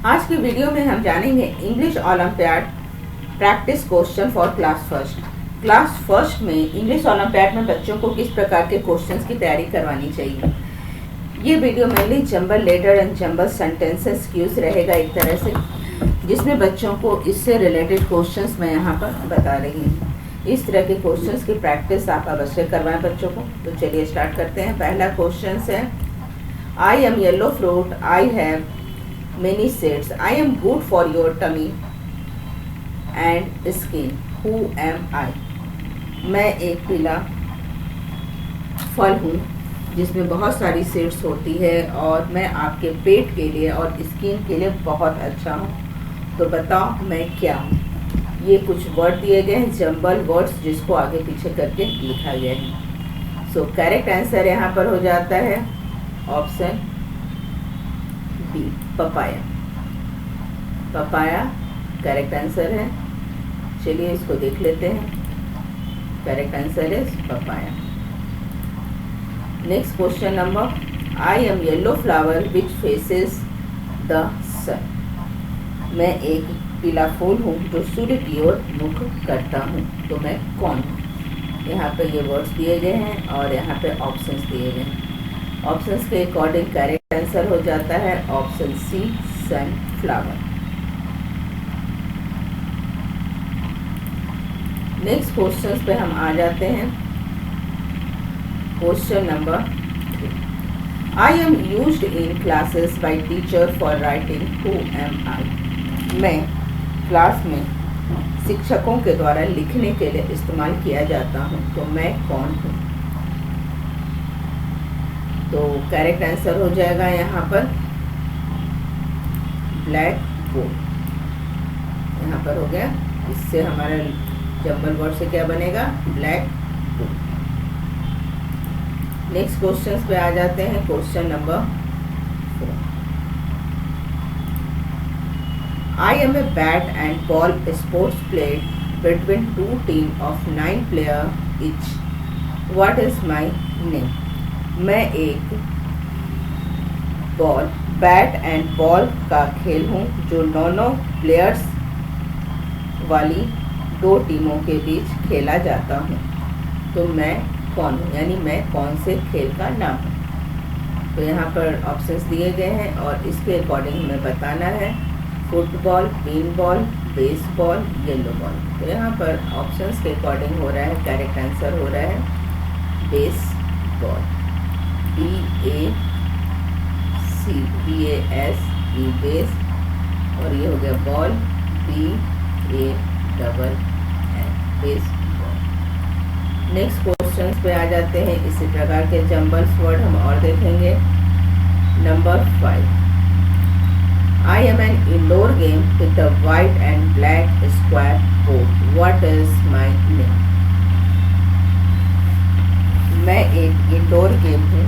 आज की वीडियो में हम जानेंगे English olympiad practice question for class first. Class first में इंग्लिश ओलंपियाड में बच्चों को किस प्रकार के क्वेश्चंस की तैयारी करवानी चाहिए। ये video mainly jumble letter and jumble sentences cues रहेगा एक तरह से, जिसमें बच्चों को इससे रिलेटेड क्वेश्चंस मैं यहाँ पर बता रही हूँ। इस तरह के क्वेश्चंस की प्रैक्टिस आप अवश्य करवाएं बच्चों को। तो चलिए स्टार्ट करते हैं। पहला क्वेश्चन है, I am yellow fruit, I have many seeds, I am good for your tummy and skin, who am I? मैं एक पीला फल हूँ जिसमें बहुत सारी सीड्स होती है और मैं आपके पेट के लिए और स्किन के लिए बहुत अच्छा हूँ, तो बताओ मैं क्या हूँ। ये कुछ वर्ड दिए गए हैं, जंबल वर्ड्स, जिसको आगे पीछे करके लिखा गया है। सो करेक्ट आंसर यहाँ पर हो जाता है option B, papaya. Papaya correct answer है। चलिए इसको देख लेते हैं। करेक्ट आंसर है papaya. Next question number, I am yellow flower which faces the sun. मैं एक पीला फूल हूँ जो सूर्य की ओर मुख करता हूँ, तो मैं कौन हूँ। यहाँ पे ये वर्ड्स दिए गए हैं और यहाँ पे ऑप्शंस दिए गए हैं। ऑप्शंस के अकॉर्डिंग करेक्ट आंसर हो जाता है option C, sunflower. Next question पे हम आ जाते हैं। Question number 3, I am used in classes by teacher for writing, who am I. मैं क्लास में शिक्षकों के द्वारा लिखने के लिए इस्तेमाल किया जाता हूँ, तो मैं कौन हूँ। तो करेक्ट आंसर हो जाएगा यहाँ पर ब्लैक बोर्ड। यहाँ पर हो गया, इससे हमारा जंबल वर्ड से क्या बनेगा, ब्लैक बोर्ड। नेक्स्ट क्वेश्चन पे आ जाते हैं। Question number 4, I am a bat and ball sports played between 2 team of 9 player each, what is my name. मैं एक बॉल, बैट एंड बॉल का खेल हूँ जो 9 प्लेयर्स वाली 2 टीमों के बीच खेला जाता हूँ, तो मैं कौन हूँ, यानी मैं कौन से खेल का नाम हूँ। तो यहाँ पर ऑप्शंस दिए गए हैं और इसके अकॉर्डिंग हमें बताना है football, pin ball, baseball, yellow ball. तो यहाँ पर ऑप्शंस के अकॉर्डिंग हो रहा है, करेक्ट आंसर हो रहा है बेसबॉल, BAS बेस, और ये हो गया ball, BALL baseball. Next question पे आ जाते हैं। इसी प्रकार के जंबल्स वर्ड हम और देखेंगे। Number 5, I am an indoor game with the white and black square board, what is my name. मैं एक इंडोर गेम हूँ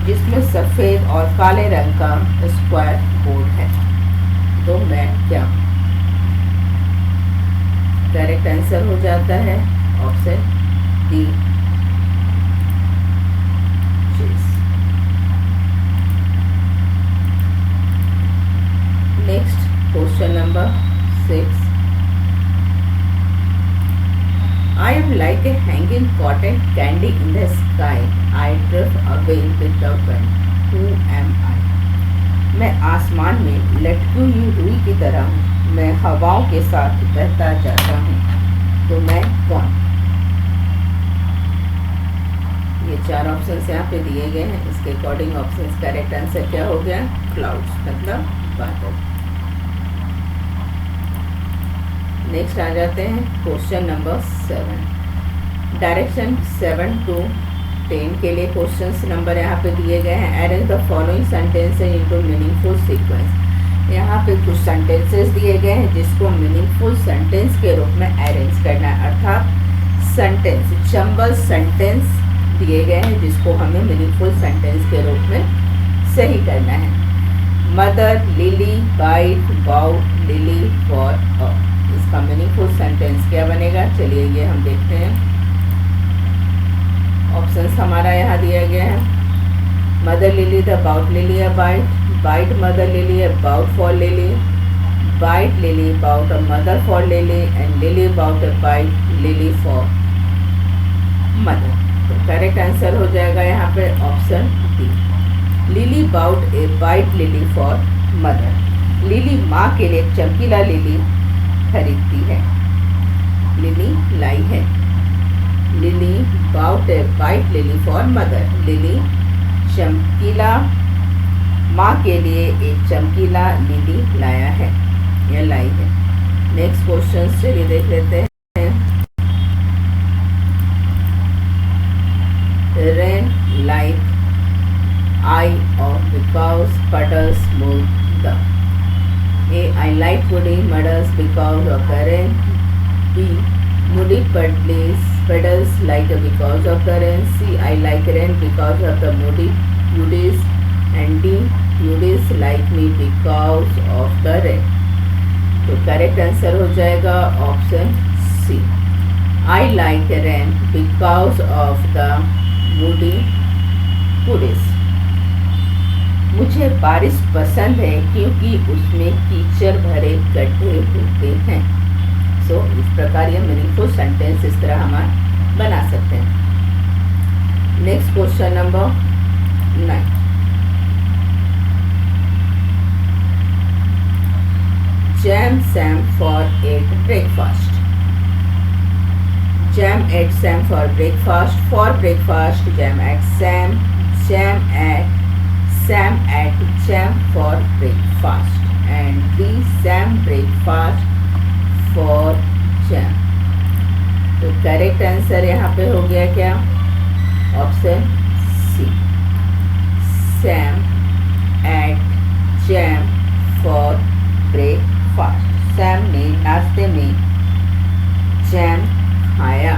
जिसमें सफ़ेद और काले रंग का स्क्वायर बोर्ड है, तो मैं क्या हूँ। करेक्ट आंसर हो जाता है option D, chess. Next question number 6, I am like a hanging cotton candy in the sky. I drift away with the wind. Who am I? मैं आसमान में लटकी हुई रुई की तरह हूँ, मैं हवाओं के साथ बहता जाता हूँ, तो मैं कौन। ये 4 ऑप्शंस यहाँ पे दिए गए हैं। इसके अकॉर्डिंग ऑप्शंस करेक्ट आंसर क्या हो गया, क्लाउड्स, मतलब बादल। नेक्स्ट आ जाते हैं क्वेश्चन नंबर 7, डायरेक्शन 7 to 10 के लिए क्वेश्चंस नंबर यहाँ पे दिए गए हैं। Arrange the following sentences into meaningful sequence. यहाँ पे कुछ सेंटेंसेस दिए गए हैं जिसको मीनिंगफुल सेंटेंस के रूप में अरेंज करना है, अर्थात सेंटेंस, जंबल सेंटेंस दिए गए हैं जिसको हमें मीनिंगफुल सेंटेंस के रूप में सही करना है। Mother lily white bought lily for a, इसका मीनिंगफुल सेंटेंस क्या बनेगा, चलिए ये हम देखते हैं। ऑप्शंस हमारा यहाँ दिया गया है। Mother lily the bought lily a white, white mother lily, about for lily, white lily about a mother for lily and lily about a white lily for mother. तो करेक्ट आंसर हो जाएगा यहाँ पे option D, lily about a white lily for mother. Lily माँ के लिए चमकीला lily खरीदती है, लिली लाई है। Lily bought a white lily for mother, Lily चमकीला माँ के लिए एक चमकीला लिली लाया है या लाई है। नेक्स्ट क्वेश्चन चलिए देख लेते हैं। रेन लाइक आई और because puddles move the। A, I like muddy puddles because of the rain। B, muddy puddles like because of the rain। C, I like rain because of the muddy puddles। and D, puddles like me because of the rain। तो correct answer हो जाएगा option C, I like rain because of the muddy puddles। मुझे बारिश पसंद है क्योंकि उसमें कीचड़ भरे गड्ढे होते हैं। सो इस प्रकार ये मीनिंगफुल सेंटेंस इस तरह हम बना सकते हैं। Next question number 9। Jam Sam for ate breakfast. Jam ate Sam for breakfast. For breakfast jam ate Sam, jam ate Sam ate jam for breakfast and the Sam breakfast for jam। तो correct answer यहाँ पे हो गया क्या, option C, Sam ate jam for breakfast। Sam ने नाश्ते में jam खाया,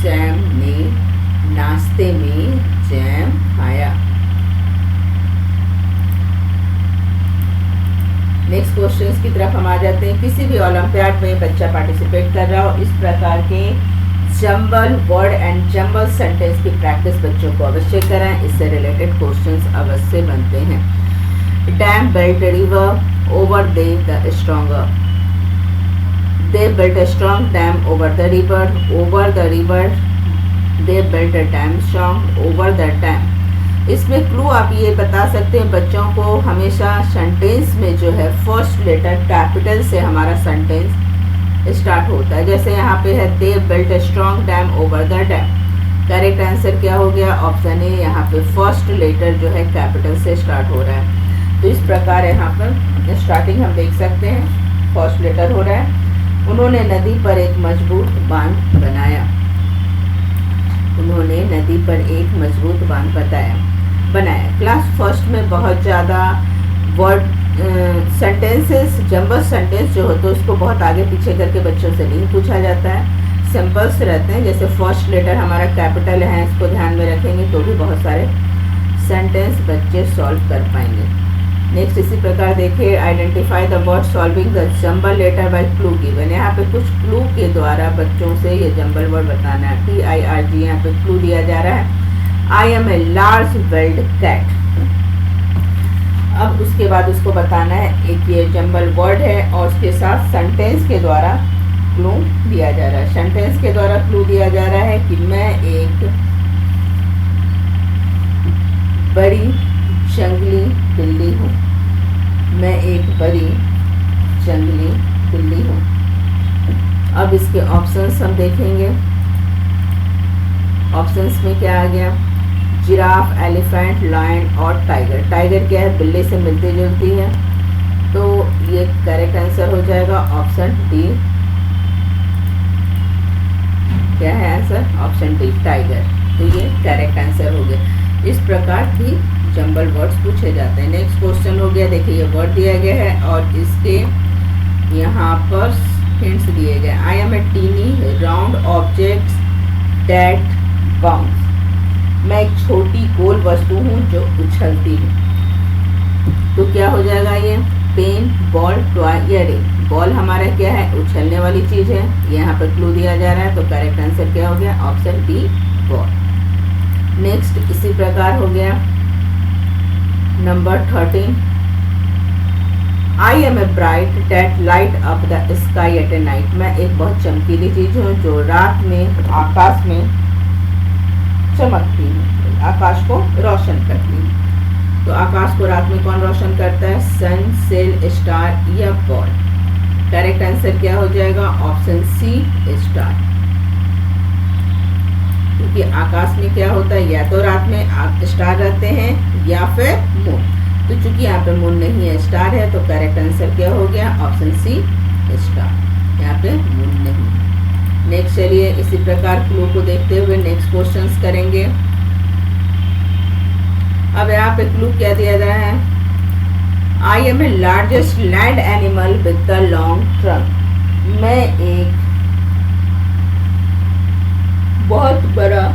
सैम ने नाश्ते में जैम खाया। नेक्स्ट क्वेश्चंस की तरफ हम आ जाते हैं। किसी भी ओलंपियाड में बच्चा पार्टिसिपेट कर रहा हो, इस प्रकार के jumble word and jumble sentence की प्रैक्टिस बच्चों को अवश्य कराएं, इससे रिलेटेड क्वेश्चंस अवश्य बनते हैं। Dam built river over the stronger. They built a strong dam over the river, over the river they built a dam strong over the dam. इसमें क्लू आप ये बता सकते हैं बच्चों को, हमेशा सेंटेंस में जो है फर्स्ट लेटर कैपिटल से हमारा सेंटेंस स्टार्ट होता है। जैसे यहाँ पे है they built a strong dam over the dam. Correct answer क्या हो गया, ऑप्शन ए, यहाँ पे फर्स्ट लेटर जो है कैपिटल से स्टार्ट हो रहा है। तो इस प्रकार यहाँ पर स्टार्टिंग हम देख सकते हैं, फर्स्ट लेटर हो रहा है। उन्होंने नदी पर एक मजबूत बांध बनाया, उन्होंने नदी पर एक मजबूत बांध बनाया। क्लास फर्स्ट में बहुत ज़्यादा वर्ड सेंटेंसेस, जंबल सेंटेंस जो होते हैं उसको बहुत आगे पीछे करके बच्चों से नहीं पूछा जाता है, सिंपल्स रहते हैं। जैसे फर्स्ट लेटर हमारा कैपिटल है, इसको ध्यान में रखेंगे तो भी बहुत सारे सेंटेंस बच्चे सॉल्व कर पाएंगे। नेक्स्ट इसी प्रकार देखिए, identify the word solving the jumble letter by clue given. यहाँ पे कुछ क्लू के द्वारा बच्चों से ये जंबल वर्ड बताना है। TIRG यहाँ पे क्लू दिया जा रहा है, I am a large belled cat. अब उसके बाद उसको बताना है, एक ये जंबल वर्ड है और उसके साथ सेंटेंस के द्वारा क्लू दिया जा रहा है। सेंटेंस के द्वारा क्लू दिया जा रहा है कि मैं एक बड़ी जंगली बिल्ली हूँ, मैं एक बड़ी जंगली बिल्ली हूँ। अब इसके ऑप्शंस हम देखेंगे। ऑप्शंस में क्या आ गया, जिराफ, एलिफेंट, लायन और टाइगर। टाइगर क्या है, बिल्ली से मिलती जुलती है, तो ये करेक्ट आंसर हो जाएगा ऑप्शन डी। क्या है आंसर, ऑप्शन डी टाइगर। तो ये करेक्ट आंसर हो गया। इस प्रकार भी जंबल वर्ड्स पूछे जाते हैं। नेक्स्ट क्वेश्चन हो गया, देखिए ये वर्ड दिया गया है और इसके यहाँ पर हिंट्स दिए गए। I am a tiny round object that bounce. मैं एक छोटी गोल वस्तु हूँ जो उछलती है। तो क्या हो जाएगा ये, पेन, बॉल, टॉय या रिंग। बॉल हमारा क्या है, उछलने वाली चीज है, यहाँ पर क्लू दिया जा रहा है, तो करेक्ट आंसर क्या हो गया, ऑप्शन डी बॉल। नेक्स्ट इसी प्रकार हो गया, number 13, I am a bright that light up the sky at a night. मैं एक बहुत चमकीली चीज हूँ जो रात में आकाश में चमकती है, आकाश को रोशन करती है। तो आकाश को रात में कौन रोशन करता है? सन, सेल, स्टार या बॉल। करेक्ट आंसर क्या हो जाएगा? Option C, star. क्योंकि आकाश में क्या होता है? या तो रात में स्टार रहते हैं या फिर मून। तो चूंकि यहाँ पे मून नहीं है, स्टार है, तो करेक्ट आंसर क्या हो गया? Option C, star. यहाँ पे मून नहीं। नेक्स्ट चलिए इसी प्रकार क्लू को देखते हुए नेक्स्ट क्वेश्चंस करेंगे। अब यहाँ पे क्लू क्या दिया गया है? I am a largest land animal with the long trunk. मैं एक बहुत बड़ा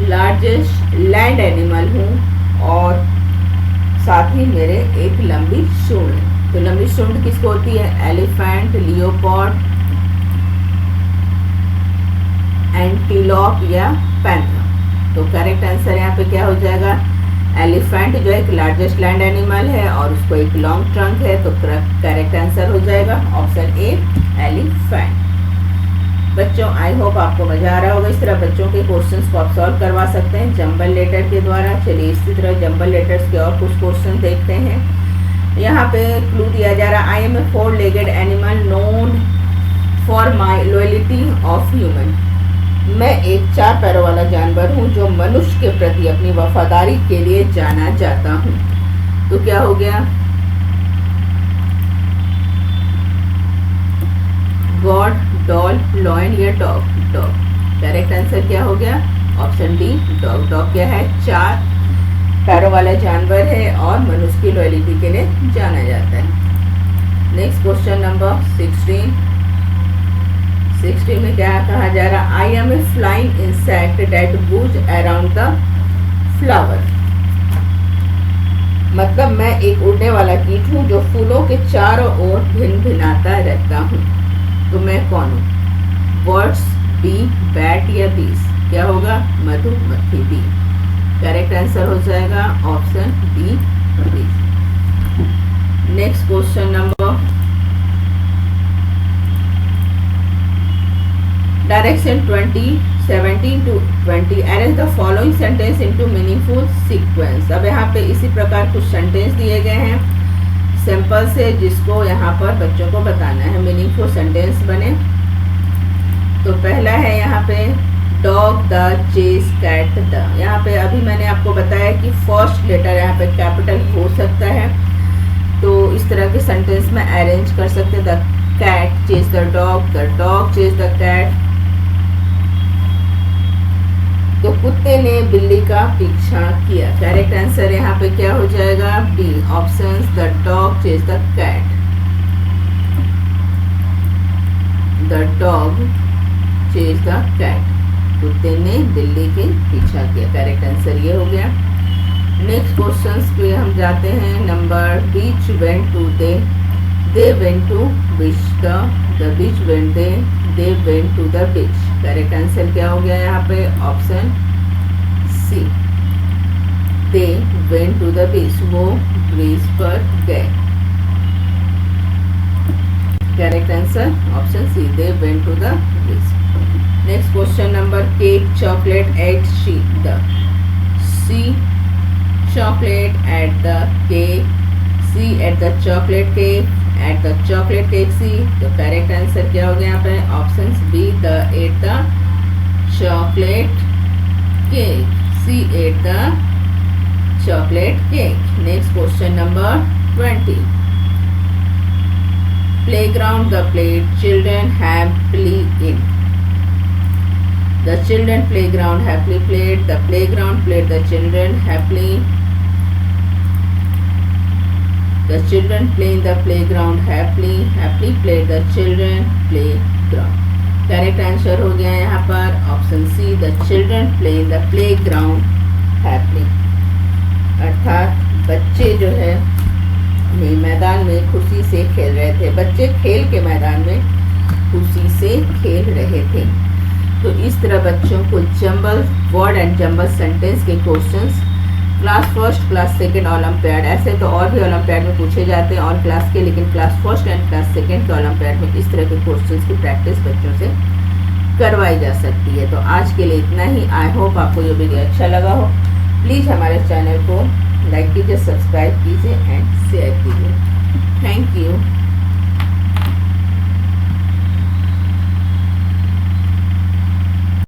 लार्जेस्ट लैंड एनिमल हूँ और साथ ही मेरे एक लंबी सूंड है। तो लंबी सूंड किसको होती है? एलिफेंट, लियोपार्ड, एंटीलोप या पैंथर। तो करेक्ट आंसर यहाँ पे क्या हो जाएगा? एलिफेंट जो एक लार्जेस्ट लैंड एनिमल है और उसको एक लॉन्ग ट्रंक है, तो करेक्ट आंसर हो जाएगा ऑप्शन ए, एलिफेंट। बच्चों आई होप आपको मजा आ रहा होगा। इस तरह बच्चों के क्वेश्चंस को आप सॉल्व करवा सकते हैं जंबल लेटर के द्वारा। चलिए इसी तरह जंबल लेटर्स के और कुछ क्वेश्चन देखते हैं। यहाँ पे क्लू दिया जा रहा है, I am a 4 legged animal known for my loyalty of human. मैं एक 4 पैरों वाला जानवर हूँ जो मनुष्य के प्रति अपनी वफादारी के लिए जाना जाता हूँ। तो क्या हो गया? गॉड, डॉल, लॉयन या डॉग? डॉग। करेक्ट आंसर क्या हो गया? Option D, dog. डॉग क्या है? 4 पैरों वाला जानवर है और मनुष्य की लॉयल्टी के लिए जाना जाता है। Next question number 16। 16 में क्या कहा जा रहा? I am a flying insect that moves around the flower. मतलब मैं एक उड़ने वाला कीट हूँ जो फूलों के चारों ओर भिन भिनाता रहता हूँ। तो मैं कौन हूँ? बर्ड्स, बी, बैट या बीस? क्या होगा? मधुमक्खी, बी। करेक्ट आंसर हो जाएगा option B, B. Next question number, direction 17 to 20। Arrange the following sentence into meaningful sequence. अब यहाँ पे इसी प्रकार कुछ सेंटेंस दिए गए हैं सिंपल से, जिसको यहाँ पर बच्चों को बताना है मीनिंगफुल सेंटेंस बने। तो पहला है यहाँ पे dog the chase cat the. यहाँ पे अभी मैंने आपको बताया कि फर्स्ट लेटर यहाँ पे कैपिटल हो सकता है, तो इस तरह के सेंटेंस में अरेंज कर सकते हैं। The cat chase the dog chase the cat. तो कुत्ते ने बिल्ली का पीछा किया। करेक्ट आंसर यहाँ पे क्या हो जाएगा? B, options the dog chase the cat. The dog chase the cat. कुत्ते ने बिल्ली के पीछा किया। करेक्ट आंसर ये हो गया। नेक्स्ट क्वेश्चंस पे हम जाते हैं। Number beach went to they went to beach the beach went they went to the beach. Correct answer क्या हो गया यहाँ पे? Option C, they went to the beach. वो ब्रीज पर गए। Correct answer option C, they went to the beach. Next question number cake chocolate ate she the. C chocolate at the cake, C at the chocolate cake, at the chocolate cake C। तो correct answer क्या हो गया यहाँ पे? Option B, the ate the chocolate cake। C at the chocolate cake। Next question number 20। Playground the played children happily in। The children playground happily played। The playground played the children happily। The children play in the playground happily played the children playground। Correct answer हो गया यहाँ पर option C, the children play in the playground happily. अर्थात बच्चे जो है मैदान में खुशी से खेल रहे थे। बच्चे खेल के मैदान में खुशी से खेल रहे थे। तो इस तरह बच्चों को jumble word and jumble sentence के questions class first, class second olympiad, ऐसे तो और भी ओलंपियाड में पूछे जाते हैं और क्लास के, लेकिन class first and class second के ओलंपियाड में इस तरह के क्वेश्चंस की प्रैक्टिस बच्चों से करवाई जा सकती है। तो आज के लिए इतना ही। आई होप आपको ये वीडियो अच्छा लगा हो। प्लीज़ हमारे चैनल को लाइक कीजिए, सब्सक्राइब कीजिए एंड शेयर कीजिए। Thank you.